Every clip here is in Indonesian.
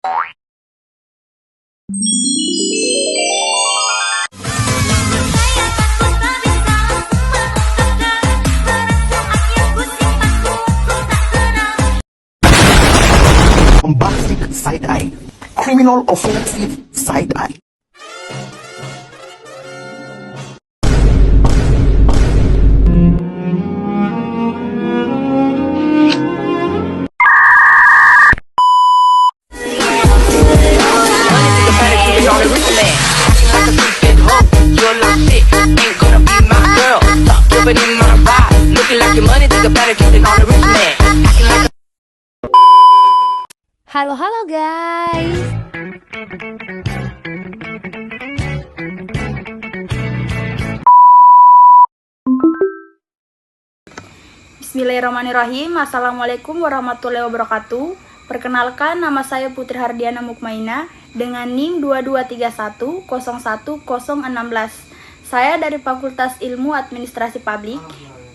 Bombastic side-eye, criminal offensive side-eye. Halo guys. Bismillahirrahmanirrahim. Assalamualaikum warahmatullahi wabarakatuh. Perkenalkan, nama saya Putri Hardiana Mukmaina dengan NIM 2231011016. Saya dari Fakultas Ilmu Administrasi Publik.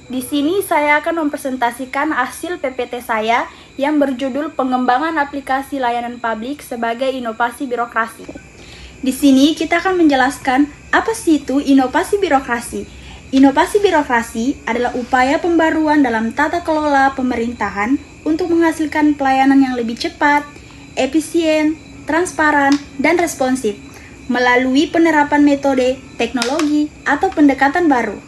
Di sini saya akan mempresentasikan hasil PPT saya yang berjudul Pengembangan Aplikasi Layanan Publik sebagai Inovasi Birokrasi. Di sini kita akan menjelaskan apa sih itu inovasi birokrasi. Inovasi birokrasi adalah upaya pembaruan dalam tata kelola pemerintahan untuk menghasilkan pelayanan yang lebih cepat, efisien, transparan, dan responsif melalui penerapan metode, teknologi, atau pendekatan baru.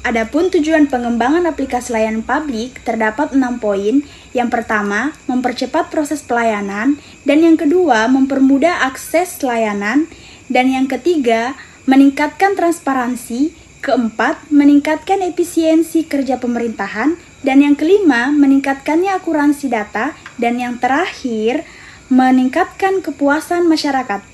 Adapun tujuan pengembangan aplikasi layanan publik terdapat 6 poin. Yang pertama, mempercepat proses pelayanan, dan yang kedua, mempermudah akses layanan, dan yang ketiga, meningkatkan transparansi, keempat, meningkatkan efisiensi kerja pemerintahan, dan yang kelima, meningkatkannya akuransi data, dan yang terakhir, meningkatkan kepuasan masyarakat.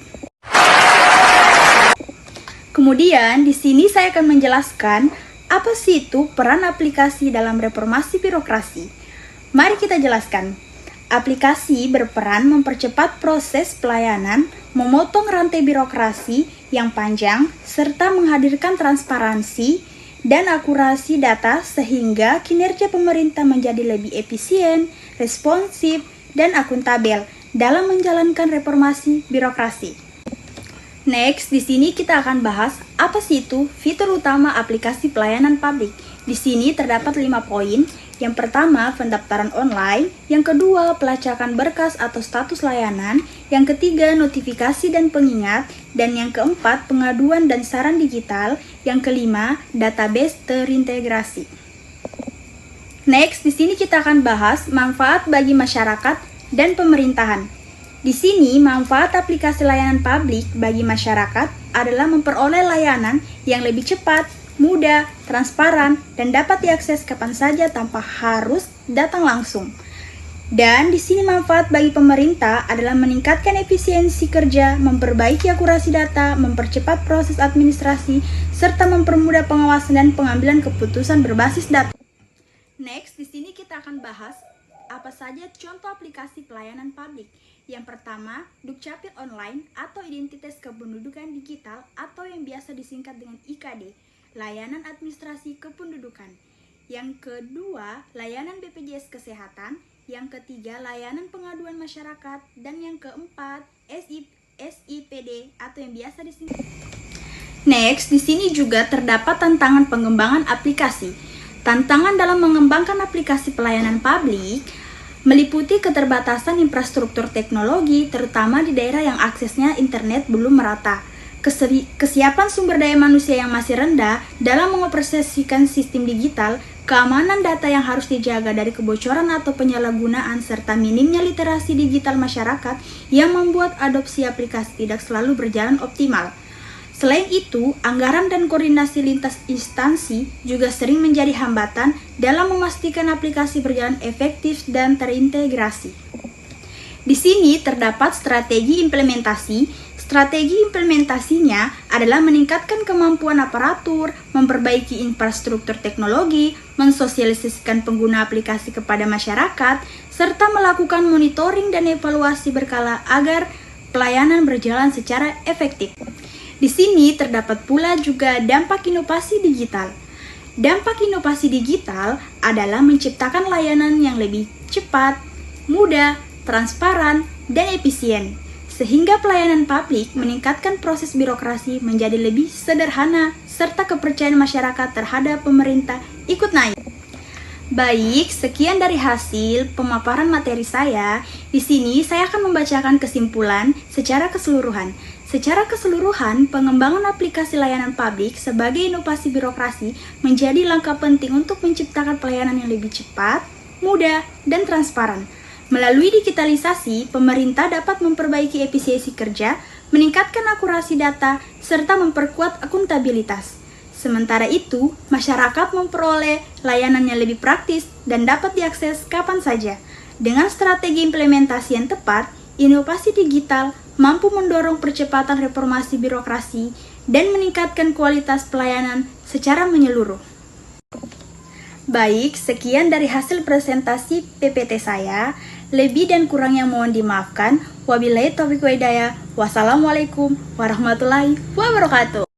Kemudian, di sini saya akan menjelaskan apa sih itu peran aplikasi dalam reformasi birokrasi? Mari kita jelaskan. Aplikasi berperan mempercepat proses pelayanan, memotong rantai birokrasi yang panjang, serta menghadirkan transparansi dan akurasi data sehingga kinerja pemerintah menjadi lebih efisien, responsif, dan akuntabel dalam menjalankan reformasi birokrasi. Next, di sini kita akan bahas apa sih itu fitur utama aplikasi pelayanan publik. Di sini terdapat 5 poin. Yang pertama, pendaftaran online. Yang kedua, pelacakan berkas atau status layanan. Yang ketiga, notifikasi dan pengingat. Dan yang keempat, pengaduan dan saran digital. Yang kelima, database terintegrasi. Next, di sini kita akan bahas manfaat bagi masyarakat dan pemerintahan. Di sini, manfaat aplikasi layanan publik bagi masyarakat adalah memperoleh layanan yang lebih cepat, mudah, transparan, dan dapat diakses kapan saja tanpa harus datang langsung. Dan di sini manfaat bagi pemerintah adalah meningkatkan efisiensi kerja, memperbaiki akurasi data, mempercepat proses administrasi, serta mempermudah pengawasan dan pengambilan keputusan berbasis data. Next, di sini kita akan bahas apa saja contoh aplikasi pelayanan publik. Yang pertama, Dukcapil Online atau Identitas Kependudukan Digital atau yang biasa disingkat dengan IKD, Layanan Administrasi Kependudukan. Yang kedua, Layanan BPJS Kesehatan. Yang ketiga, Layanan Pengaduan Masyarakat. Dan yang keempat, SIPD atau yang biasa disingkat. Next, di sini juga terdapat tantangan pengembangan aplikasi. Tantangan dalam mengembangkan aplikasi pelayanan publik meliputi keterbatasan infrastruktur teknologi, terutama di daerah yang aksesnya internet belum merata, kesiapan sumber daya manusia yang masih rendah dalam mengoperasikan sistem digital, keamanan data yang harus dijaga dari kebocoran atau penyalahgunaan, serta minimnya literasi digital masyarakat yang membuat adopsi aplikasi tidak selalu berjalan optimal. Selain itu, anggaran dan koordinasi lintas instansi juga sering menjadi hambatan dalam memastikan aplikasi berjalan efektif dan terintegrasi. Di sini terdapat strategi implementasi. Strategi implementasinya adalah meningkatkan kemampuan aparatur, memperbaiki infrastruktur teknologi, mensosialisasikan pengguna aplikasi kepada masyarakat, serta melakukan monitoring dan evaluasi berkala agar pelayanan berjalan secara efektif. Di sini terdapat pula juga dampak inovasi digital. Dampak inovasi digital adalah menciptakan layanan yang lebih cepat, mudah, transparan, dan efisien, sehingga pelayanan publik meningkatkan proses birokrasi menjadi lebih sederhana, serta kepercayaan masyarakat terhadap pemerintah ikut naik. Baik, sekian dari hasil pemaparan materi saya. Di sini saya akan membacakan kesimpulan secara keseluruhan. Secara keseluruhan, pengembangan aplikasi layanan publik sebagai inovasi birokrasi menjadi langkah penting untuk menciptakan pelayanan yang lebih cepat, mudah, dan transparan. Melalui digitalisasi, pemerintah dapat memperbaiki efisiensi kerja, meningkatkan akurasi data, serta memperkuat akuntabilitas. Sementara itu, masyarakat memperoleh layanan yang lebih praktis dan dapat diakses kapan saja. Dengan strategi implementasi yang tepat, inovasi digital mampu mendorong percepatan reformasi birokrasi dan meningkatkan kualitas pelayanan secara menyeluruh. Baik, sekian dari hasil presentasi PPT saya. Lebih dan kurangnya mohon dimaafkan. Wabillahi taufiq wa hidayah. Wassalamualaikum warahmatullahi wabarakatuh.